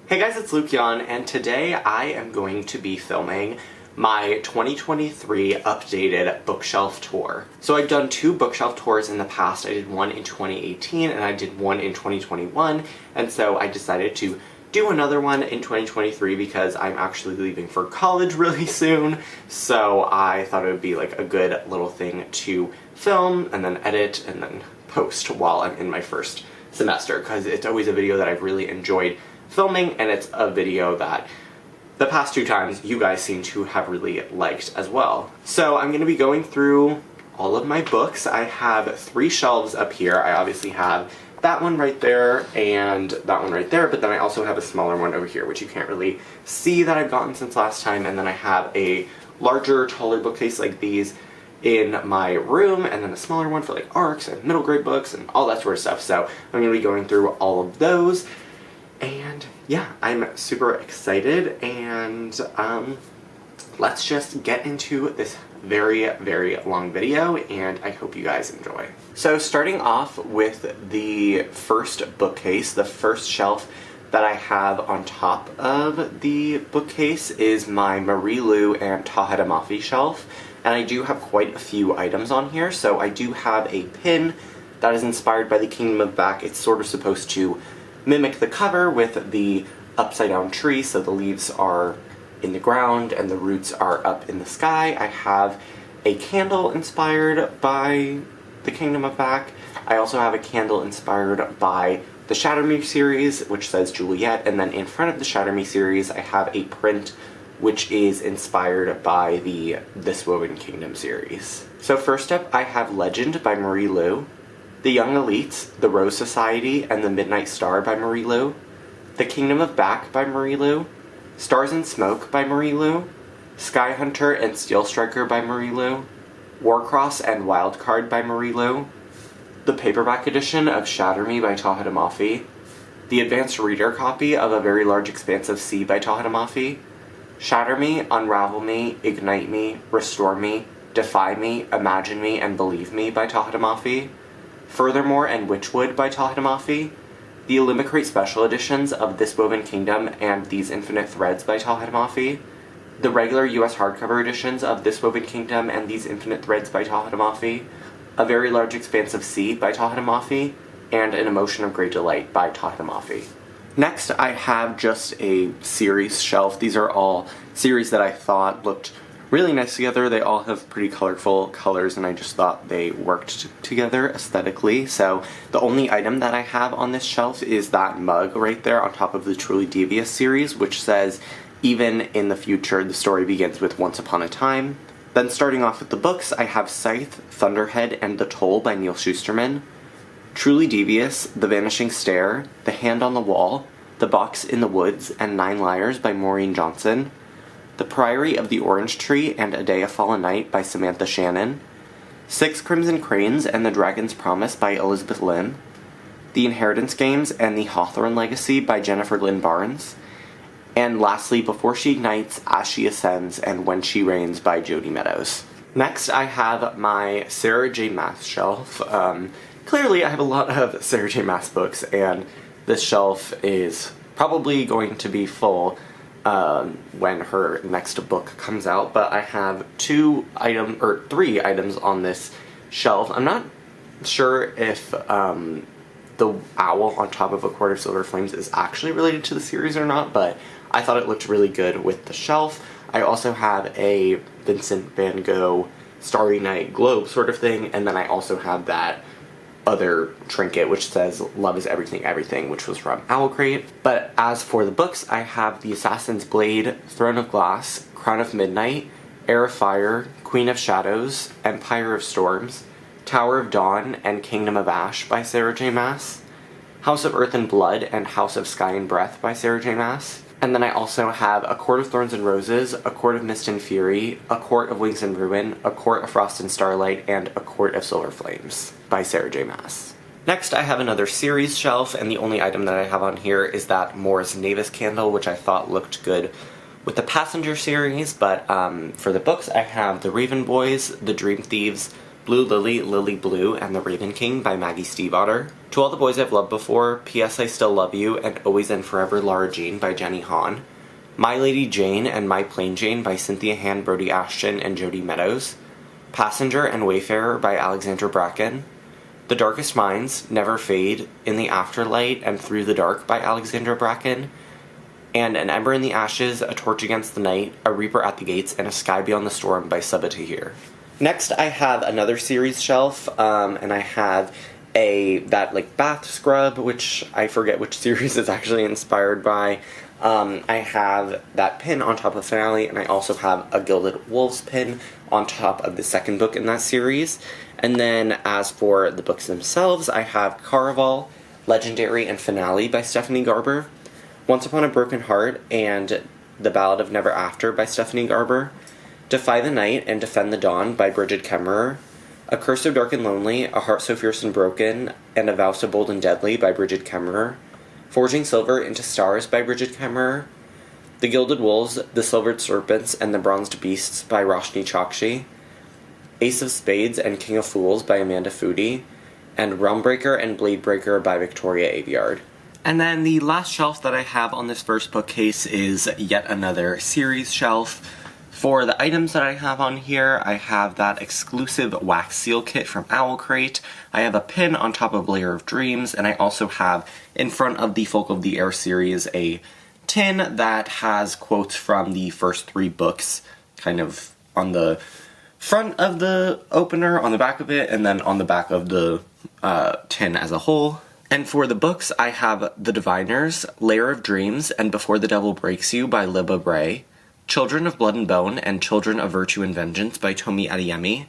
Hey guys, it's Luke Yon, and today I am going to be filming my 2023 updated bookshelf tour. So I've done 2 bookshelf tours in the past. I did one in 2018 and I did one in 2021, and so I decided to do another one in 2023 because I'm actually leaving for college really soon, so I thought it would be like a good little thing to film and then edit and then post while I'm in my first semester, because it's always a video that I've really enjoyed filming, and it's a video that the past 2 times you guys seem to have really liked as well. So I'm going to be going through all of my books. I have 3 shelves up here. I obviously have that one right there and that one right there, but then I also have a smaller one over here, which you can't really see that I've gotten since last time, and then I have a larger, taller bookcase like these in my room, and then a smaller one for like ARCs and middle grade books and all that sort of stuff. So I'm going to be going through all of those, and yeah, I'm super excited, and let's just get into this very, very long video, and I hope you guys enjoy. So starting off with the first bookcase, the first shelf that I have on top of the bookcase is my Marie Lu and Taha Mafi shelf, and I do have quite a few items on here. So I do have a pin that is inspired by the Kingdom of Back. It's sort of supposed to mimic the cover with the upside down tree, so the leaves are in the ground and the roots are up in the sky. I have a candle inspired by the Kingdom of Back. I also have a candle inspired by the Shatter Me series, which says Juliet, and then in front of the Shatter Me series I have a print which is inspired by the This Woven Kingdom series. So first up I have Legend by Marie Lu, The Young Elites, The Rose Society, and The Midnight Star by Marie Lu, The Kingdom of Back by Marie Lu, Stars and Smoke by Marie Lu, Sky Hunter and Steel Striker by Marie Lu, Warcross and Wildcard by Marie Lu, the paperback edition of Shatter Me by Taha Mafi, the advanced reader copy of A Very Large Expanse of Sea by Taha Mafi, Shatter Me, Unravel Me, Ignite Me, Restore Me, Defy Me, Imagine Me, and Believe Me by Taha Mafi, Furthermore and Witchwood by Taha Mafi, the Olimicrate Special Editions of This Woven Kingdom and These Infinite Threads by Taha Mafi, the regular US hardcover editions of This Woven Kingdom and These Infinite Threads by Taha Mafi, A Very Large Expanse of Sea by Taha Mafi, and An Emotion of Great Delight by Taha Mafi. Next, I have just a series shelf. These are all series that I thought looked really nice together. They all have pretty colorful colors, and I just thought they worked together aesthetically. So the only item that I have on this shelf is that mug right there on top of the Truly Devious series, which says, "Even in the future, the story begins with Once Upon a Time." Then starting off with the books, I have Scythe, Thunderhead, and The Toll by Neil Shusterman, Truly Devious, The Vanishing Stair, The Hand on the Wall, The Box in the Woods, and 9 Liars by Maureen Johnson, The Priory of the Orange Tree and A Day, a Fallen Night by Samantha Shannon, 6 Crimson Cranes and the Dragon's Promise by Elizabeth Lim, The Inheritance Games and the Hawthorne Legacy by Jennifer Lynn Barnes, and lastly, Before She Ignites, As She Ascends, and When She Reigns by Jodi Meadows. Next, I have my Sarah J. Maas shelf. Clearly, I have a lot of Sarah J. Maas books, and this shelf is probably going to be full when her next book comes out, but I have 3 items on this shelf. I'm not sure if the owl on top of A Court of Silver Flames is actually related to the series or not, but I thought it looked really good with the shelf. I also have a Vincent van Gogh Starry Night Globe sort of thing, and then I also have that other trinket which says Love is Everything Everything, which was from Owlcrate. But as for the books, I have The Assassin's Blade, Throne of Glass, Crown of Midnight, Heir of Fire, Queen of Shadows, Empire of Storms, Tower of Dawn, and Kingdom of Ash by Sarah J. Maas, House of Earth and Blood and House of Sky and Breath by Sarah J. Maas. And then I also have A Court of Thorns and Roses, A Court of Mist and Fury, A Court of Wings and Ruin, A Court of Frost and Starlight, and A Court of Silver Flames by Sarah J. Maas. Next, I have another series shelf, and the only item that I have on here is that Morris Navis candle, which I thought looked good with the Passenger series, but for the books, I have The Raven Boys, The Dream Thieves, Blue Lily, Lily Blue, and The Raven King by Maggie Stiefvater. To All the Boys I've Loved Before, P.S. I Still Love You, and Always and Forever Lara Jean by Jenny Han. My Lady Jane and My Plain Jane by Cynthia Han, Brody Ashton, and Jody Meadows. Passenger and Wayfarer by Alexandra Bracken. The Darkest Minds, Never Fade, In the Afterlight, and Through the Dark by Alexandra Bracken. And An Ember in the Ashes, A Torch Against the Night, A Reaper at the Gates, and A Sky Beyond the Storm by Subba Tahir. Next, I have another series shelf, and I have that bath scrub, which I forget which series it's actually inspired by. I have that pin on top of Finale, and I also have a Gilded Wolves pin on top of the second book in that series. And then, as for the books themselves, I have Caraval, Legendary, and Finale by Stephanie Garber. Once Upon a Broken Heart and The Ballad of Never After by Stephanie Garber, Defy the Night and Defend the Dawn by Bridget Kemmerer, A Curse So Dark and Lonely, A Heart So Fierce and Broken, and A Vow So Bold and Deadly by Bridget Kemmerer, Forging Silver into Stars by Bridget Kemmerer, The Gilded Wolves, The Silvered Serpents, and The Bronzed Beasts by Roshni Chokshi, Ace of Spades and King of Fools by Amanda Foody, and Realmbreaker and Bladebreaker by Victoria Aveyard. And then the last shelf that I have on this first bookcase is yet another series shelf. For the items that I have on here, I have that exclusive wax seal kit from Owl Crate. I have a pin on top of Layer of Dreams, and I also have in front of the Folk of the Air series a tin that has quotes from the first 3 books kind of on the front of the opener, on the back of it, and then on the back of the tin as a whole. And for the books, I have The Diviners, Layer of Dreams, and Before the Devil Breaks You by Libba Bray, Children of Blood and Bone and Children of Virtue and Vengeance by Tomi Adeyemi,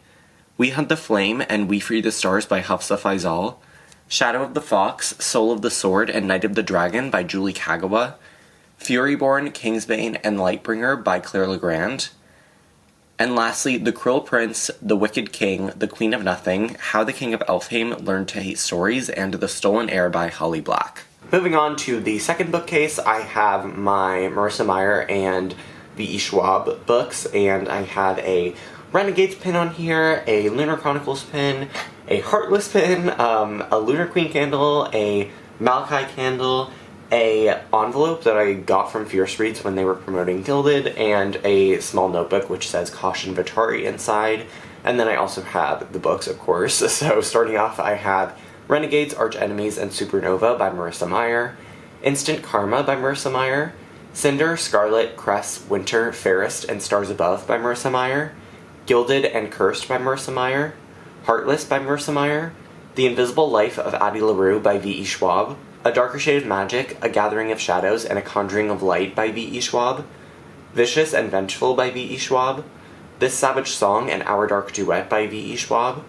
We Hunt the Flame and We Free the Stars by Hafsa Faizal, Shadow of the Fox, Soul of the Sword, and Night of the Dragon by Julie Kagawa, Furyborn, Kingsbane, and Lightbringer by Claire Legrand, and lastly, The Cruel Prince, The Wicked King, The Queen of Nothing, How the King of Elfheim Learned to Hate Stories, and The Stolen Heir by Holly Black. Moving on to the second bookcase, I have my Marissa Meyer and V.E. Schwab books, and I have a Renegades pin on here, a Lunar Chronicles pin, a Heartless pin, a Lunar Queen candle, a Malachi candle, a envelope that I got from Fierce Reads when they were promoting Gilded, and a small notebook which says Caution Vitari inside. And then I also have the books, of course. So starting off, I have Renegades, Arch Enemies, and Supernova by Marissa Meyer, Instant Karma by Marissa Meyer, Cinder, Scarlet, Cress, Winter, Fairest, and Stars Above by Marissa Meyer, Gilded and Cursed by Marissa Meyer, Heartless by Marissa Meyer, The Invisible Life of Addie LaRue by V.E. Schwab, A Darker Shade of Magic, A Gathering of Shadows, and A Conjuring of Light by V.E. Schwab, Vicious and Vengeful by V.E. Schwab, This Savage Song and Our Dark Duet by V.E. Schwab,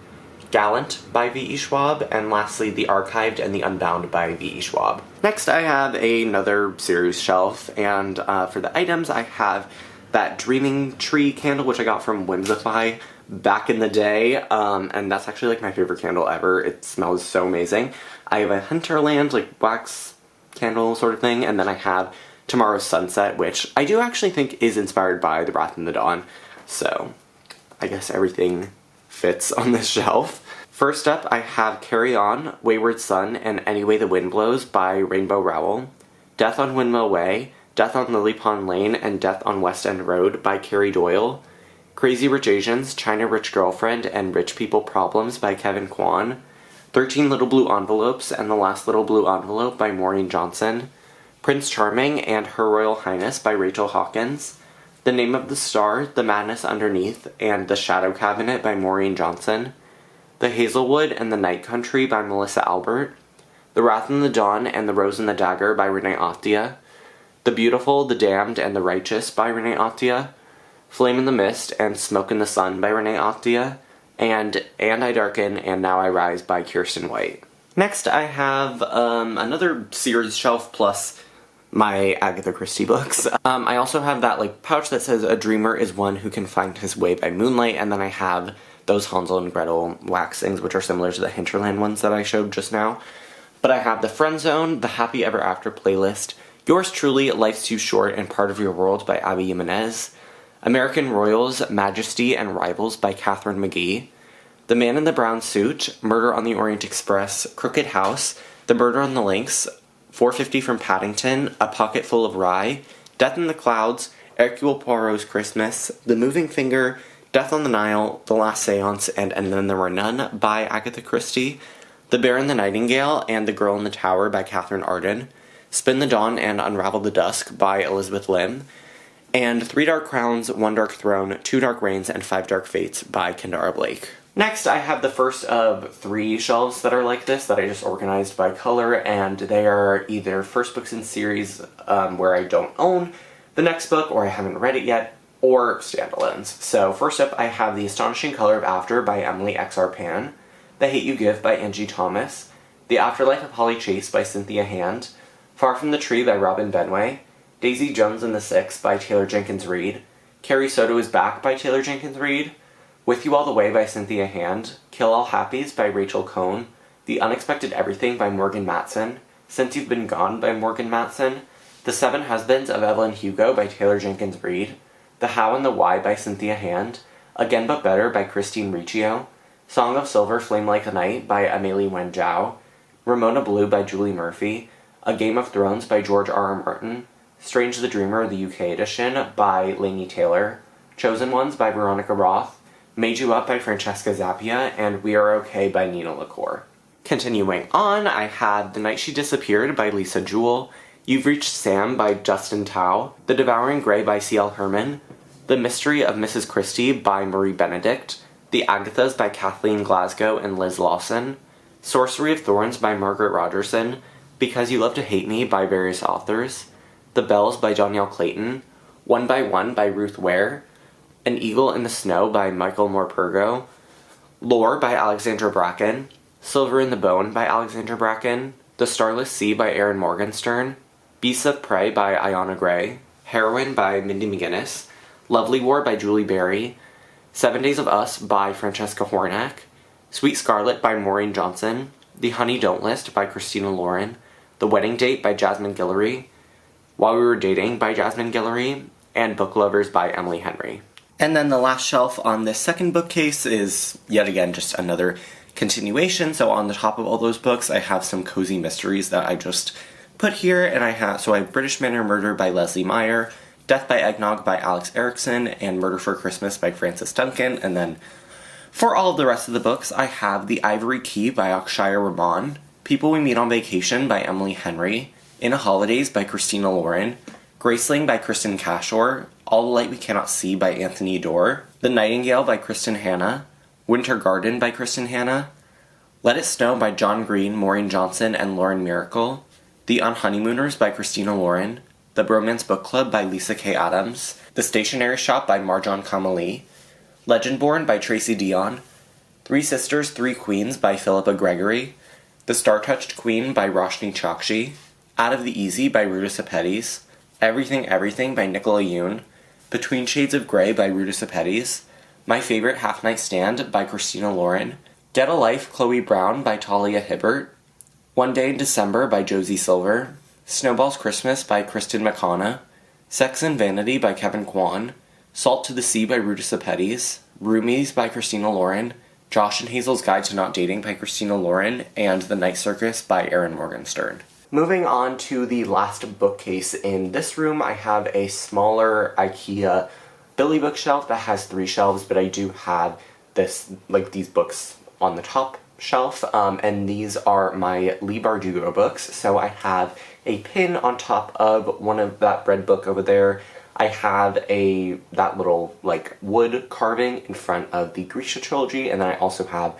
Gallant by V.E. Schwab, and lastly The Archived and the Unbound by V.E. Schwab. Next I have another series shelf, and for the items I have that Dreaming Tree candle, which I got from Whimsify back in the day, and that's actually my favorite candle ever. It smells so amazing. I have a Hunterland wax candle sort of thing, and then I have Tomorrow's Sunset, which I do actually think is inspired by The Wrath in the Dawn, so I guess everything fits on this shelf. First up, I have Carry On, Wayward Son, and Any Way the Wind Blows by Rainbow Rowell, Death on Windmill Way, Death on Lily Pond Lane, and Death on West End Road by Carrie Doyle, Crazy Rich Asians, China Rich Girlfriend, and Rich People Problems by Kevin Kwan, 13 Little Blue Envelopes and The Last Little Blue Envelope by Maureen Johnson, Prince Charming and Her Royal Highness by Rachel Hawkins, The Name of the Star, The Madness Underneath, and The Shadow Cabinet by Maureen Johnson, The Hazelwood and the Night Country by Melissa Albert, The Wrath in the Dawn and The Rose and the Dagger by Renee Ahdieh, The Beautiful, the Damned, and the Righteous by Renee Ahdieh, Flame in the Mist and Smoke in the Sun by Renee Ahdieh, and I Darken and Now I Rise by Kirsten White. Next I have another series shelf plus my Agatha Christie books. I also have that pouch that says A Dreamer is One Who Can Find His Way by Moonlight, and then I have those Hansel and Gretel waxings, which are similar to the Hinterland ones that I showed just now. But I have The Friend Zone, The Happy Ever After playlist, Yours Truly, Life's Too Short and Part of Your World by Abby Jimenez, American Royals, Majesty and Rivals by Catherine McGee, The Man in the Brown Suit, Murder on the Orient Express, Crooked House, The Murder on the Links, 450 from Paddington, A Pocket Full of Rye, Death in the Clouds, Hercule Poirot's Christmas, The Moving Finger, Death on the Nile, The Last Seance, and Then There Were None by Agatha Christie, The Bear and the Nightingale and The Girl in the Tower by Catherine Arden, Spin the Dawn and Unravel the Dusk by Elizabeth Lim, and 3 Dark Crowns, 1 Dark Throne, 2 Dark Reigns, and 5 Dark Fates by Kendara Blake. Next, I have the first of 3 shelves that are like this that I just organized by color, and they are either first books in series where I don't own the next book or I haven't read it yet, or standalones. So first up, I have The Astonishing Color of After by Emily X.R. Pan, The Hate You Give by Angie Thomas, The Afterlife of Holly Chase by Cynthia Hand, Far from the Tree by Robin Benway, Daisy Jones and the Six by Taylor Jenkins Reid, Carrie Soto is Back by Taylor Jenkins Reid, With You All the Way by Cynthia Hand, Kill All Happies by Rachel Cohn, The Unexpected Everything by Morgan Matson, Since You've Been Gone by Morgan Matson, The Seven Husbands of Evelyn Hugo by Taylor Jenkins Reid, The How and the Why by Cynthia Hand, Again But Better by Christine Riccio, Song of Silver Flame Like a Night by Amelie Wen Zhao, Ramona Blue by Julie Murphy, A Game of Thrones by George R. R. Martin, Strange the Dreamer, the UK edition by Laini Taylor, Chosen Ones by Veronica Roth, Made You Up by Francesca Zappia, and We Are Okay by Nina LaCour. Continuing on, I had The Night She Disappeared by Lisa Jewell, You've Reached Sam by Justin Tao, The Devouring Grey by C.L. Herman, The Mystery of Mrs. Christie by Marie Benedict, The Agathas by Kathleen Glasgow and Liz Lawson, Sorcery of Thorns by Margaret Rogerson, Because You Love to Hate Me by various authors, The Bells by Danielle Clayton, One by One by Ruth Ware, An Eagle in the Snow by Michael Morpurgo, Lore by Alexandra Bracken, Silver in the Bone by Alexandra Bracken, The Starless Sea by Erin Morgenstern, Beasts of Prey by Ayanna Gray, Heroine by Mindy McGinnis, Lovely War by Julie Berry, 7 Days of Us by Francesca Hornack, Sweet Scarlet by Maureen Johnson, The Honey Don't List by Christina Lauren, The Wedding Date by Jasmine Guillory, While We Were Dating by Jasmine Guillory, and Book Lovers by Emily Henry. And then the last shelf on this second bookcase is, yet again, just another continuation. So on the top of all those books, I have some cozy mysteries that I just put here, and I have British Manor Murder by Leslie Meyer, Death by Eggnog by Alex Erickson, and Murder for Christmas by Frances Duncan. And then for all of the rest of the books, I have The Ivory Key by Akshaya Raman, People We Meet on Vacation by Emily Henry, In a Holidays by Christina Lauren, Graceling by Kristen Cashore, All the Light We Cannot See by Anthony Dorr, The Nightingale by Kristen Hanna, Winter Garden by Kristen Hanna, Let It Snow by John Green, Maureen Johnson, and Lauren Miracle, The Unhoneymooners by Christina Lauren, The Bromance Book Club by Lisa K. Adams, The Stationery Shop by Marjan Kamali, Legendborn by Tracy Dion, Three Sisters, Three Queens by Philippa Gregory, The Star-Touched Queen by Roshni Chokshi, Out of the Easy by Ruta Sepetys, Everything Everything by Nicola Yoon, Between Shades of Grey by Ruta Sepetys, My Favorite Half-Night Stand by Christina Lauren, Get a Life, Chloe Brown by Talia Hibbert, One Day in December by Josie Silver, Snowball's Christmas by Kristen McConna, Sex and Vanity by Kevin Kwan, Salt to the Sea by Ruta Sepetys, Roomies by Christina Lauren, Josh and Hazel's Guide to Not Dating by Christina Lauren, and The Night Circus by Erin Morgenstern. Moving on to the last bookcase in this room, I have a smaller IKEA Billy bookshelf that has 3 shelves, but I do have these books on the top shelf, and these are my Leigh Bardugo books. So I have a pin on top of one of that red book over there. I have that little wood carving in front of the Grisha trilogy, and then I also have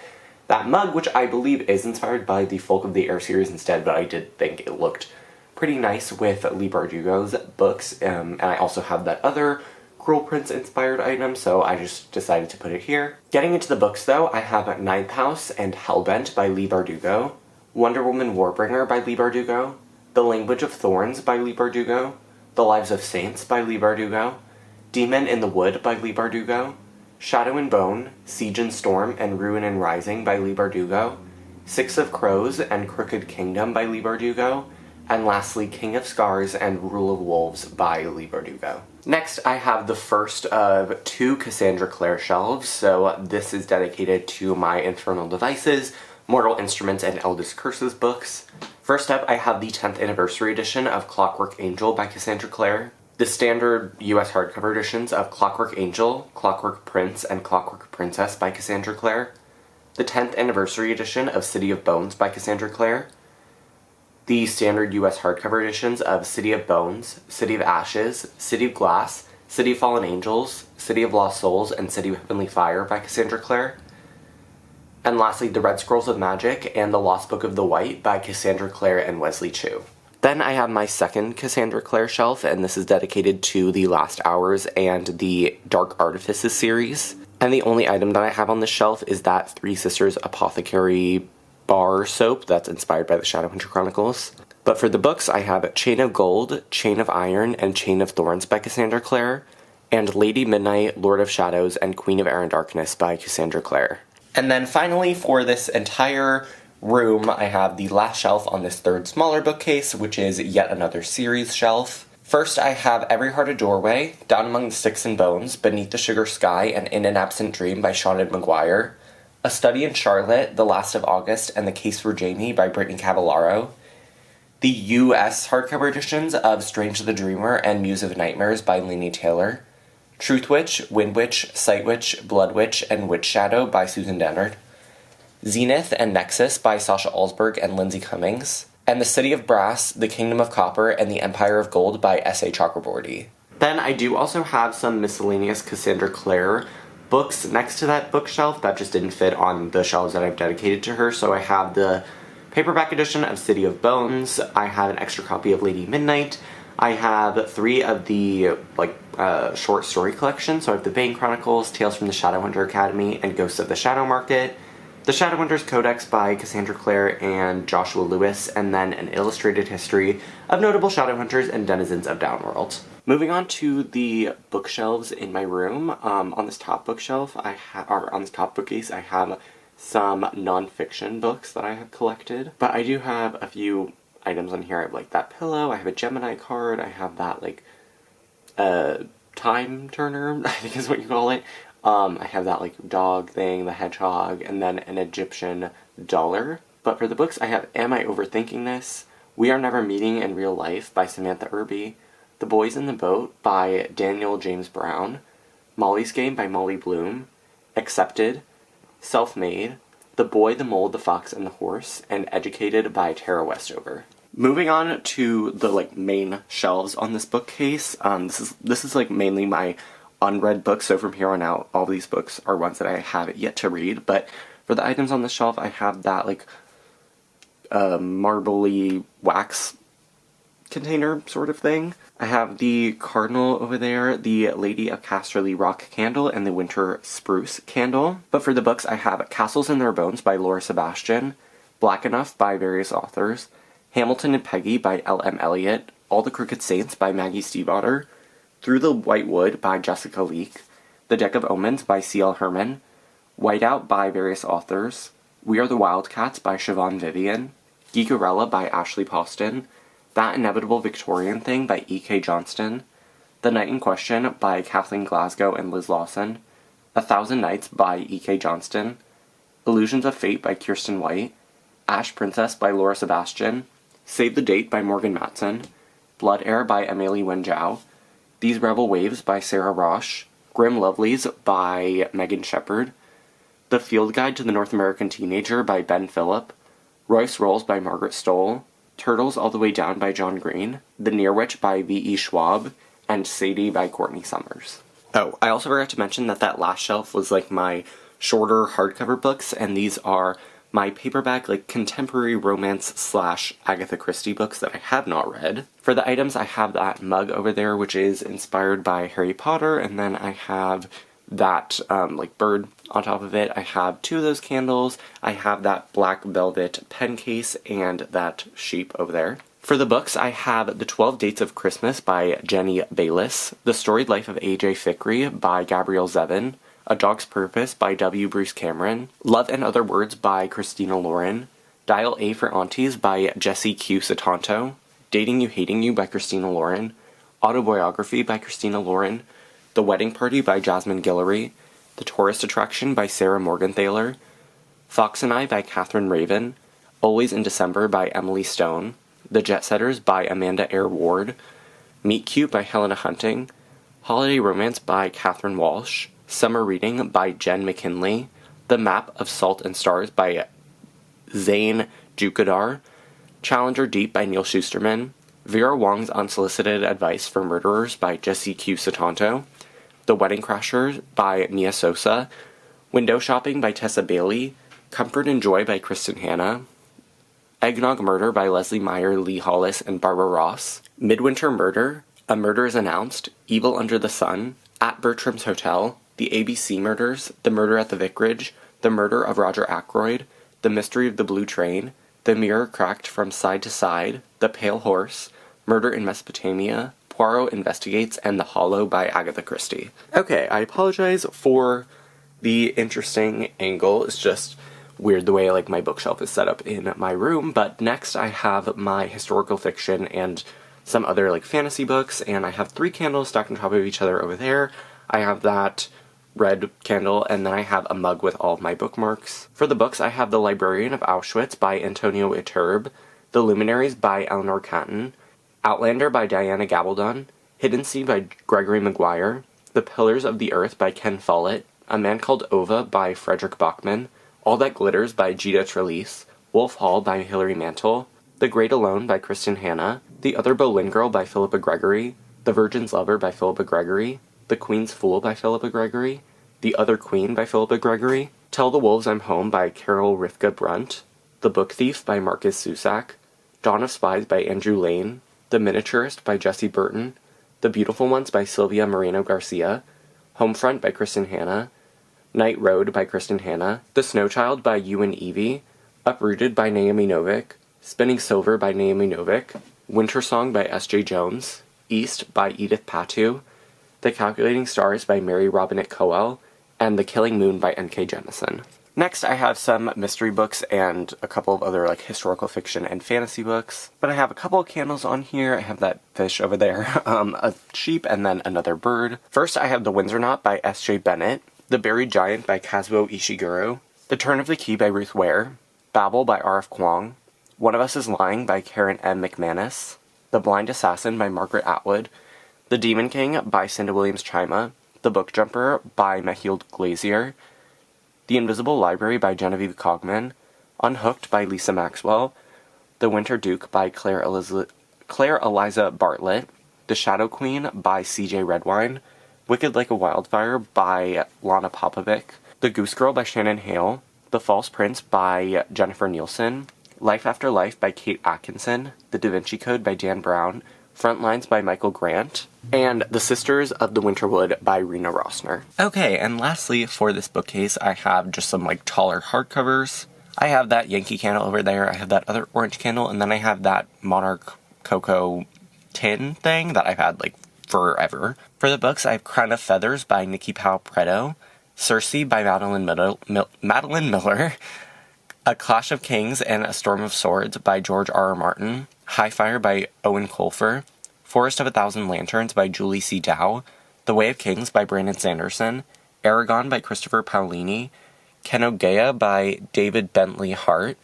that mug, which I believe is inspired by the Folk of the Air series instead, but I did think it looked pretty nice with Leigh Bardugo's books, and I also have that other Cruel Prince inspired item, so I just decided to put it here. Getting into the books though, I have Ninth House and Hellbent by Leigh Bardugo, Wonder Woman Warbringer by Leigh Bardugo, The Language of Thorns by Leigh Bardugo, The Lives of Saints by Leigh Bardugo, Demon in the Wood by Leigh Bardugo, Shadow and Bone, Siege and Storm, and Ruin and Rising by Leigh Bardugo, Six of Crows and Crooked Kingdom by Leigh Bardugo, And lastly, King of Scars and Rule of Wolves by Leigh Bardugo. Next, I have the first of 2 Cassandra Clare shelves, so this is dedicated to my Infernal Devices, Mortal Instruments, and Eldest Curses books. First up, I have the 10th anniversary edition of Clockwork Angel by Cassandra Clare, the standard US hardcover editions of Clockwork Angel, Clockwork Prince, and Clockwork Princess by Cassandra Clare, the 10th anniversary edition of City of Bones by Cassandra Clare, the standard US hardcover editions of City of Bones, City of Ashes, City of Glass, City of Fallen Angels, City of Lost Souls, and City of Heavenly Fire by Cassandra Clare. And lastly, The Red Scrolls of Magic and The Lost Book of the White by Cassandra Clare and Wesley Chu. Then I have my second Cassandra Clare shelf, and this is dedicated to The Last Hours and the Dark Artifices series. And the only item that I have on this shelf is that Three Sisters Apothecary bar soap that's inspired by the Shadowhunter Chronicles. But for the books, I have Chain of Gold, Chain of Iron, and Chain of Thorns by Cassandra Clare, and Lady Midnight, Lord of Shadows, and Queen of Air and Darkness by Cassandra Clare. And then finally, for this entire room, I have the last shelf on this third smaller bookcase, which is yet another series shelf. First, I have Every Heart a Doorway, Down Among the Sticks and Bones, Beneath the Sugar Sky, and In an Absent Dream by Seanan McGuire. A Study in Charlotte, The Last of August, and The Case for Jamie by Brittany Cavallaro. The U.S. hardcover editions of Strange the Dreamer and Muse of Nightmares by Laini Taylor. Truth Witch, Wind Witch, Sight Witch, Blood Witch, and Witch Shadow by Susan Dennard. Zenith and Nexus by Sasha Alsberg and Lindsay Cummings. And The City of Brass, The Kingdom of Copper, and The Empire of Gold by S.A. Chakraborty. Then I do also have some miscellaneous Cassandra Clare books next to that bookshelf that just didn't fit on the shelves that I've dedicated to her. So I have the paperback edition of City of Bones, I have an extra copy of Lady Midnight, I have 3 of the short story collections. So I have the Bane Chronicles, Tales from the Shadowhunter Academy, and Ghosts of the Shadow Market, the Shadowhunters Codex by Cassandra Clare and Joshua Lewis, and then an illustrated history of notable Shadowhunters and denizens of Downworld. Moving on to the bookshelves in my room, on this top bookshelf, on this top bookcase, I have some non-fiction books that I have collected. But I do have a few items on here. I have that pillow, I have a Gemini card, I have that time turner, I think is what you call it. I have that dog thing, the hedgehog, and then an Egyptian dollar. But for the books, I have Am I Overthinking This?, We Are Never Meeting in Real Life by Samantha Irby, The Boys in the Boat by Daniel James Brown, Molly's Game by Molly Bloom, Accepted, Self-Made, The Boy, the Mole, the Fox, and the Horse, and Educated by Tara Westover. Moving on to the main shelves on this bookcase, this is mainly my unread books, so from here on out, all these books are ones that I have yet to read. But for the items on the shelf, I have that marbly wax container sort of thing. I have the Cardinal over there, the Lady of Casterly Rock candle, and the Winter Spruce candle. But for the books, I have Castles in Their Bones by Laura Sebastian, Black Enough by various authors, Hamilton and Peggy by L.M. Eliot, All the Crooked Saints by Maggie Stiefvater, Through the White Wood by Jessica Leake, The Deck of Omens by C.L. Herman, Whiteout by various authors, We Are the Wildcats by Siobhan Vivian, Geekerella by Ashley Poston, That Inevitable Victorian Thing by E.K. Johnston, The Night in Question by Kathleen Glasgow and Liz Lawson, A Thousand Nights by E.K. Johnston, Illusions of Fate by Kirsten White, Ash Princess by Laura Sebastian, Save the Date by Morgan Matson, Blood Air by Emily Wen Zhao, These Rebel Waves by Sarah Roche, Grim Lovelies by Megan Shepard, The Field Guide to the North American Teenager by Ben Phillip, Royce Rolls by Margaret Stoll, Turtles All the Way Down by John Green, The Near Witch by V.E. Schwab, and Sadie by Courtney Summers. Oh, I also forgot to mention that last shelf was my shorter hardcover books, and these are my paperback, contemporary romance / Agatha Christie books that I have not read. For the items, I have that mug over there, which is inspired by Harry Potter, and then I have that, bird on top of it. I have 2 of those candles, I have that black velvet pen case, and that sheep over there. For the books, I have The 12 Dates of Christmas by Jenny Bayliss, The Storied Life of A.J. Fikry by Gabrielle Zevin, A Dog's Purpose by W. Bruce Cameron, Love and Other Words by Christina Lauren, Dial A for Aunties by Jessie Q. Satanto, Dating You, Hating You by Christina Lauren, Autobiography by Christina Lauren, The Wedding Party by Jasmine Guillory, The Tourist Attraction by Sarah Morgenthaler, Fox and I by Catherine Raven, Always in December by Emily Stone, The Jet Setters by Amanda Eyre Ward, Meet Cute by Helena Hunting, Holiday Romance by Catherine Walsh, Summer Reading by Jen McKinley, The Map of Salt and Stars by Zane Jukadar, Challenger Deep by Neil Shusterman, Vera Wong's Unsolicited Advice for Murderers by Jesse Q. Satanto, The Wedding Crashers by Nia Sosa, Window Shopping by Tessa Bailey, Comfort and Joy by Kristen Hanna, Eggnog Murder by Leslie Meyer, Lee Hollis, and Barbara Ross, Midwinter Murder, A Murder is Announced, Evil Under the Sun, At Bertram's Hotel, The ABC Murders, The Murder at the Vicarage, The Murder of Roger Ackroyd, The Mystery of the Blue Train, The Mirror Cracked from Side to Side, The Pale Horse, Murder in Mesopotamia, Poirot Investigates, and The Hollow by Agatha Christie. Okay, I apologize for the interesting angle. It's just weird the way like my bookshelf is set up in my room, but next I have my historical fiction and some other like fantasy books, and I have 3 candles stacked on top of each other over there. I have that red candle, and then I have a mug with all of my bookmarks. For the books, I have The Librarian of Auschwitz by Antonio Iturbe, The Luminaries by Eleanor Catton, Outlander by Diana Gabaldon, Hidden Sea by Gregory Maguire, The Pillars of the Earth by Ken Follett, A Man Called Ova by Frederick Bachman, All That Glitters by Gita Trelease, Wolf Hall by Hilary Mantel, The Great Alone by Kristen Hanna, The Other Boleyn Girl by Philippa Gregory, The Virgin's Lover by Philippa Gregory, The Queen's Fool by Philippa Gregory, The Other Queen by Philippa Gregory, Tell the Wolves I'm Home by Carol Rivka Brunt, The Book Thief by Marcus Zusak, Dawn of Spies by Andrew Lane, The Miniaturist by Jessie Burton, The Beautiful Ones by Sylvia Moreno Garcia, Homefront by Kristen Hanna, Night Road by Kristen Hanna, The Snow Child by Ewan Evie, Uprooted by Naomi Novik, Spinning Silver by Naomi Novik, Winter Song by S.J. Jones, East by Edith Patu, The Calculating Stars by Mary Robinette Kowal, and The Killing Moon by N.K. Jemisin. Next, I have some mystery books and a couple of other like historical fiction and fantasy books. But I have a couple of candles on here. I have that fish over there, a sheep, and then another bird. First, I have The Windsor Knot by S.J. Bennett, The Buried Giant by Kazuo Ishiguro, The Turn of the Key by Ruth Ware, Babel by R.F. Kuang, One of Us is Lying by Karen M. McManus, The Blind Assassin by Margaret Atwood, The Demon King by Cinda Williams Chima, The Book Jumper by Mathilde Glazier, The Invisible Library by Genevieve Cogman, Unhooked by Lisa Maxwell, The Winter Duke by Claire Eliza Bartlett, The Shadow Queen by C.J. Redwine, Wicked Like a Wildfire by Lana Popovic, The Goose Girl by Shannon Hale, The False Prince by Jennifer Nielsen, Life After Life by Kate Atkinson, The Da Vinci Code by Dan Brown, Frontlines by Michael Grant, and The Sisters of the Winterwood by Rena Rossner. Okay, and lastly, for this bookcase, I have just some, like, taller hardcovers. I have that Yankee candle over there, I have that other orange candle, and then I have that Monarch Cocoa tin thing that I've had, like, forever. For the books, I have Crown of Feathers by Nikki Powell Preto, Circe by Madeline Miller, A Clash of Kings and A Storm of Swords by George R.R. Martin, High Fire by Owen Colfer, Forest of a Thousand Lanterns by Julie C. Dow, The Way of Kings by Brandon Sanderson, Aragon by Christopher Paolini, Kenogea by David Bentley Hart,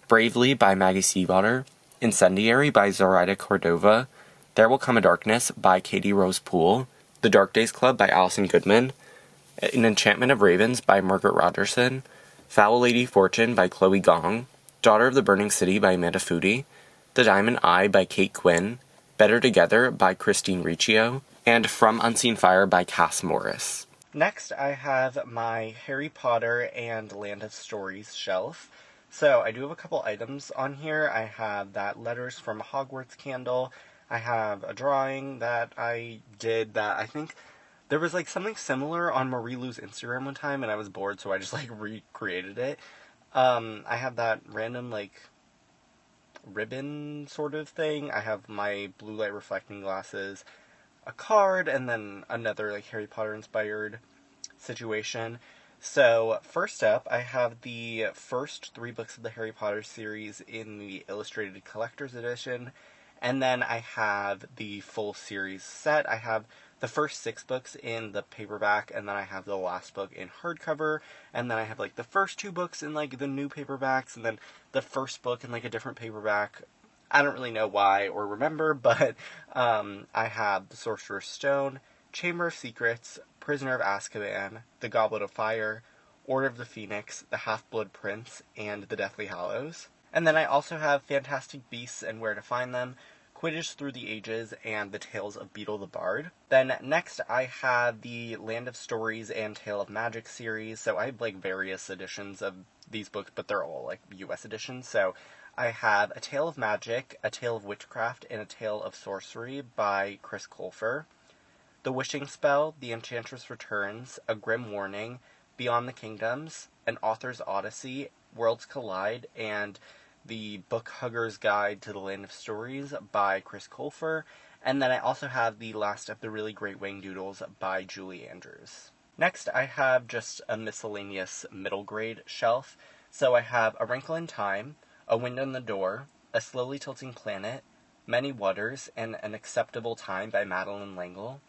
Bravely by Maggie Seawater, Incendiary by Zoraida Cordova, There Will Come a Darkness by Katie Rose Poole, The Dark Days Club by Allison Goodman, An Enchantment of Ravens by Margaret Rogerson, Foul Lady Fortune by Chloe Gong, Daughter of the Burning City by Amanda Foody, The Diamond Eye by Kate Quinn, Better Together by Christine Riccio, and From Unseen Fire by Cass Morris. Next, I have my Harry Potter and Land of Stories shelf. So, I do have a couple items on here. I have that Letters from Hogwarts candle. I have a drawing that I did that I think there was, like, something similar on Marie Lou's Instagram one time, and I was bored, so I just, like, recreated it. I have that random, like, ribbon sort of thing. I have my blue light reflecting glasses, a card, and then another, like, Harry Potter inspired situation. So, first up, I have the first 3 books of the Harry Potter series in the Illustrated Collector's Edition, And then I have the full series set. I have the first 6 books in the paperback, and then I have the last book in hardcover, and then I have, like, the first 2 books in, like, the new paperbacks, and then the first book in, like, a different paperback. I don't really know why or remember, but I have The Sorcerer's Stone, Chamber of Secrets, Prisoner of Azkaban, The Goblet of Fire, Order of the Phoenix, The Half-Blood Prince, and The Deathly Hallows. And then I also have Fantastic Beasts and Where to Find Them, Quidditch Through the Ages, and The Tales of Beetle the Bard. Then next I have the Land of Stories and Tale of Magic series. So I have, like, various editions of these books, but they're all, like, US editions. So I have A Tale of Magic, A Tale of Witchcraft, and A Tale of Sorcery by Chris Colfer. The Wishing Spell, The Enchantress Returns, A Grim Warning, Beyond the Kingdoms, An Author's Odyssey, Worlds Collide, and The Book Hugger's Guide to the Land of Stories by Chris Colfer. And then I also have The Last of the Really Great Winged Doodles by Julie Andrews. Next, I have just a miscellaneous middle grade shelf. So I have A Wrinkle in Time, A Wind in the Door, A Slowly Tilting Planet, Many Waters, and An Acceptable Time by Madeline L'Engle.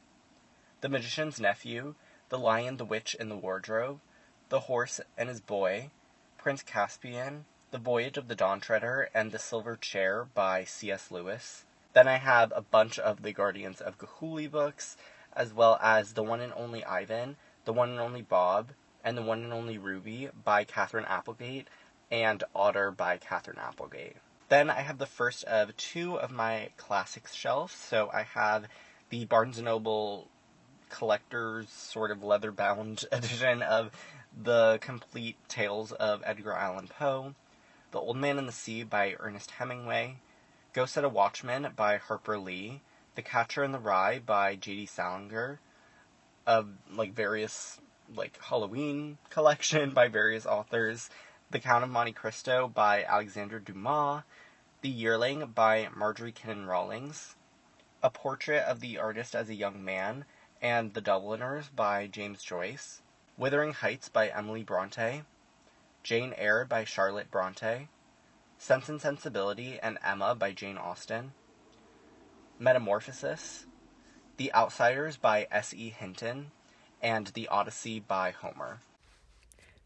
The Magician's Nephew, The Lion, the Witch, and the Wardrobe, The Horse and His Boy, Prince Caspian, The Voyage of the Dawn Treader, and The Silver Chair by C.S. Lewis. Then I have a bunch of the Guardians of Ga'Hoole books, as well as The One and Only Ivan, The One and Only Bob, and The One and Only Ruby by Catherine Applegate, and Otter by Catherine Applegate. Then I have the first of 2 of my classics shelves. So I have the Barnes & Noble collector's sort of leather-bound edition of The Complete Tales of Edgar Allan Poe, The Old Man and the Sea by Ernest Hemingway, Go Set a Watchman by Harper Lee, The Catcher in the Rye by J.D. Salinger, of, like, various, like, Halloween collection by various authors, The Count of Monte Cristo by Alexandre Dumas, The Yearling by Marjorie Kinnan Rawlings, A Portrait of the Artist as a Young Man, and The Dubliners by James Joyce, Wuthering Heights by Emily Bronte, Jane Eyre by Charlotte Bronte, Sense and Sensibility and Emma by Jane Austen, Metamorphosis, The Outsiders by S.E. Hinton, and The Odyssey by Homer.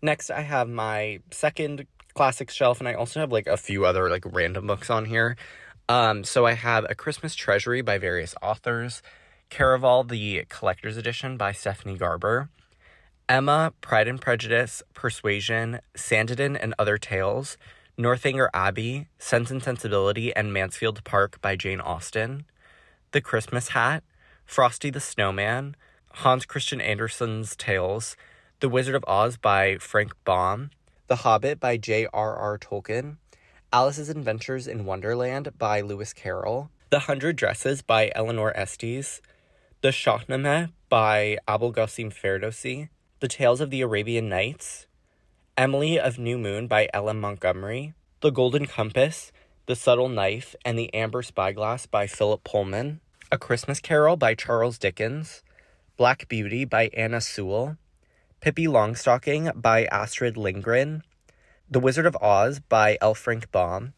Next, I have my second classics shelf, and I also have, like, a few other, like, random books on here. So I have A Christmas Treasury by various authors, Caraval, the Collector's Edition by Stephanie Garber, Emma, Pride and Prejudice, Persuasion, Sanditon and Other Tales, Northanger Abbey, Sense and Sensibility, and Mansfield Park by Jane Austen, The Christmas Hat, Frosty the Snowman, Hans Christian Andersen's Tales, The Wizard of Oz by Frank Baum, The Hobbit by J.R.R. Tolkien, Alice's Adventures in Wonderland by Lewis Carroll, The Hundred Dresses by Eleanor Estes, The Shahnameh by Abul Qasim Ferdowsi, The Tales of the Arabian Nights, Emily of New Moon by Ella Montgomery, The Golden Compass, The Subtle Knife, and The Amber Spyglass by Philip Pullman, A Christmas Carol by Charles Dickens, Black Beauty by Anna Sewell, Pippi Longstocking by Astrid Lindgren, The Wizard of Oz by L. Frank Baum,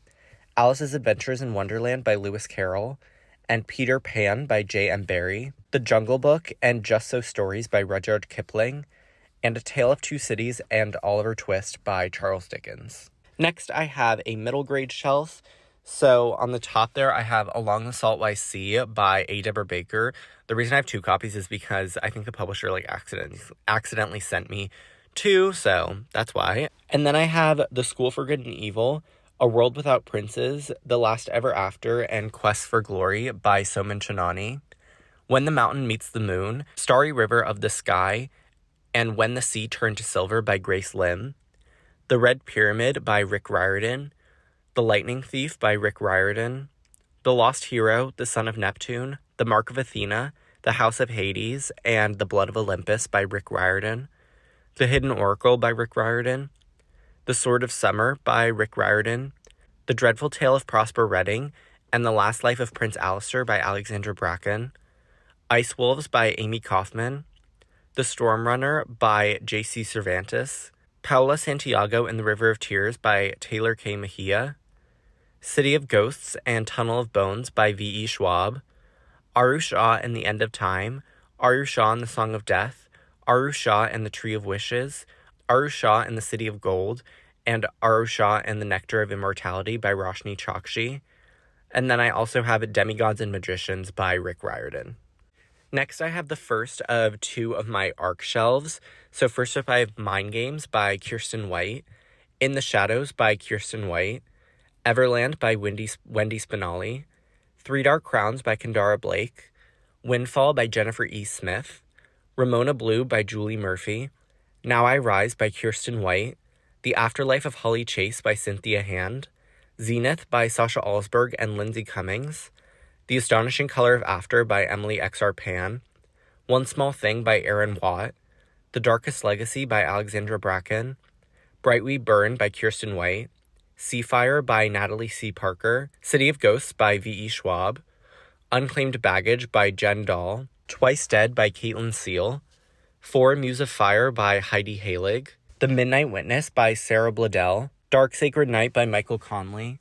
Alice's Adventures in Wonderland by Lewis Carroll, and Peter Pan by J.M. Barrie, The Jungle Book and Just So Stories by Rudyard Kipling, and A Tale of Two Cities and Oliver Twist by Charles Dickens. Next, I have a middle grade shelf. So on the top there, I have Along the Saltwise Sea by A. Deborah Baker. The reason I have 2 copies is because I think the publisher, like, accidentally sent me 2, so that's why. And then I have The School for Good and Evil, A World Without Princes, The Last Ever After, and Quest for Glory by Soman Chinani, When the Mountain Meets the Moon, Starry River of the Sky, and When the Sea Turned to Silver by Grace Lim, The Red Pyramid by Rick Riordan, The Lightning Thief by Rick Riordan, The Lost Hero, The Son of Neptune, The Mark of Athena, The House of Hades, and The Blood of Olympus by Rick Riordan, The Hidden Oracle by Rick Riordan, The Sword of Summer by Rick Riordan, The Dreadful Tale of Prosper Redding, and The Last Life of Prince Alistair by Alexandra Bracken, Ice Wolves by Amy Kaufman, The Storm Runner by J.C. Cervantes, Paula Santiago and the River of Tears by Taylor K. Mejia, City of Ghosts and Tunnel of Bones by V.E. Schwab, Aru Shah and the End of Time, Aru Shah and the Song of Death, Aru Shah and the Tree of Wishes, Aru Shah and the City of Gold, and Aru Shah and the Nectar of Immortality by Roshni Chokshi. And then I also have Demigods and Magicians by Rick Riordan. Next, I have the first of two of my ARC shelves. So first up, I have Mind Games by Kirsten White, In the Shadows by Kirsten White, Everland by Wendy Spinelli, Three Dark Crowns by Kendara Blake, Windfall by Jennifer E. Smith, Ramona Blue by Julie Murphy, Now I Rise by Kirsten White, The Afterlife of Holly Chase by Cynthia Hand, Zenith by Sasha Alsberg and Lindsay Cummings, The Astonishing Color of After by Emily X.R. Pan, One Small Thing by Aaron Watt, The Darkest Legacy by Alexandra Bracken, Bright We Burn by Kirsten White, Seafire by Natalie C. Parker, City of Ghosts by V.E. Schwab, Unclaimed Baggage by Jen Dahl, Twice Dead by Caitlin Seal, Four Muse of Fire by Heidi Halig, The Midnight Witness by Sarah Bladell, Dark Sacred Night by Michael Conley,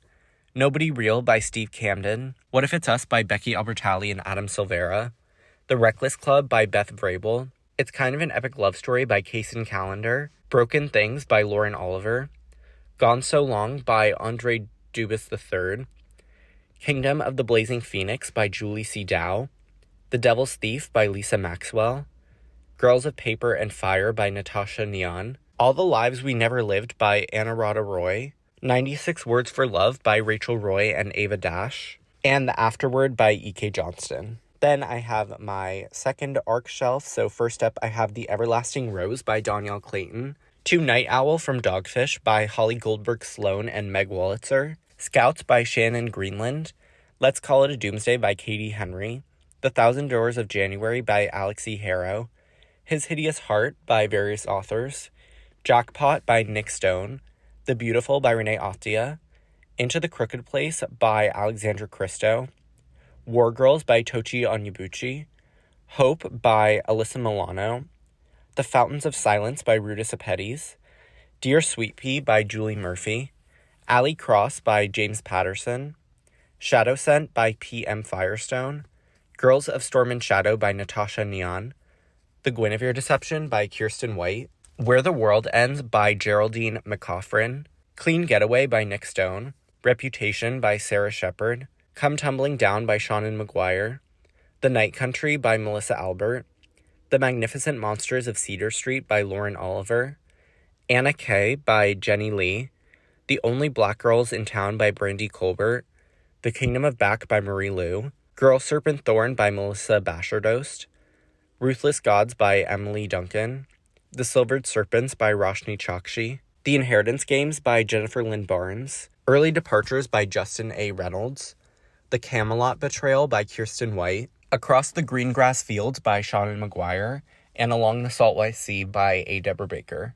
Nobody Real by Steve Camden, What If It's Us by Becky Albertalli and Adam Silvera, The Reckless Club by Beth Vrabel, It's Kind of an Epic Love Story by Kaysen Callender, Broken Things by Lauren Oliver, Gone So Long by Andre Dubus III, Kingdom of the Blazing Phoenix by Julie C. Dow, The Devil's Thief by Lisa Maxwell, Girls of Paper and Fire by Natasha Neon, All the Lives We Never Lived by Anurada Roy, 96 Words for Love by Rachel Roy and Ava Dash, and The Afterword by E.K. Johnston. Then I have my second ARC shelf. So first up, I have The Everlasting Rose by Danielle Clayton, To Night Owl from Dogfish by Holly Goldberg Sloan and Meg Wolitzer, Scouts by Shannon Greenland, Let's Call It a Doomsday by Katie Henry, The Thousand Doors of January by Alex E. Harrow, His Hideous Heart by various authors, Jackpot by Nick Stone, The Beautiful by Renee Attia, Into the Crooked Place by Alexandra Christo, War Girls by Tochi Onyebuchi, Hope by Alyssa Milano, The Fountains of Silence by Rudis Apetes, Dear Sweet Pea by Julie Murphy, Alley Cross by James Patterson, Shadow Scent by P.M. Firestone, Girls of Storm and Shadow by Natasha Neon, The Guinevere Deception by Kirsten White, Where the World Ends by Geraldine McCaffrin, Clean Getaway by Nick Stone, Reputation by Sarah Shepard, Come Tumbling Down by Shannon McGuire, The Night Country by Melissa Albert, The Magnificent Monsters of Cedar Street by Lauren Oliver, Anna Kay by Jenny Lee, The Only Black Girls in Town by Brandy Colbert, The Kingdom of Back by Marie Lu, Girl Serpent Thorn by Melissa Bashardost, Ruthless Gods by Emily Duncan, The Silvered Serpents by Roshni Chokshi, The Inheritance Games by Jennifer Lynn Barnes, Early Departures by Justin A. Reynolds, The Camelot Betrayal by Kirsten White, Across the Green Grass Fields by Shannon McGuire, and Along the Salt White Sea by A. Deborah Baker.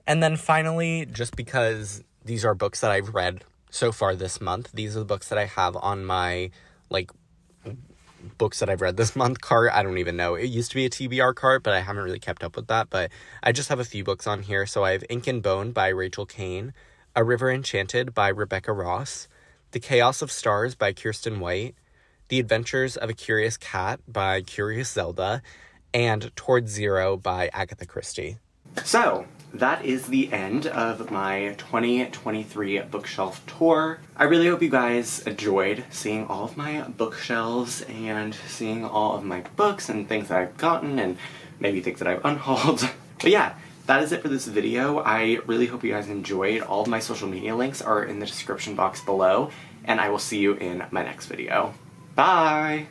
And then finally, just because these are books that I've read so far this month, these are the books that I have on my, books that I've read this month cart. I don't even know. It used to be a TBR cart, but I haven't really kept up with that. But I just have a few books on here. So I have Ink and Bone by Rachel Kane, A River Enchanted by Rebecca Ross, The Chaos of Stars by Kirsten White, The Adventures of a Curious Cat by Curious Zelda, and Towards Zero by Agatha Christie. So, that is the end of my 2023 bookshelf tour. I really hope you guys enjoyed seeing all of my bookshelves and seeing all of my books and things that I've gotten and maybe things that I've unhauled. But yeah, that is it for this video. I really hope you guys enjoyed. All of my social media links are in the description box below, and I will see you in my next video. Bye!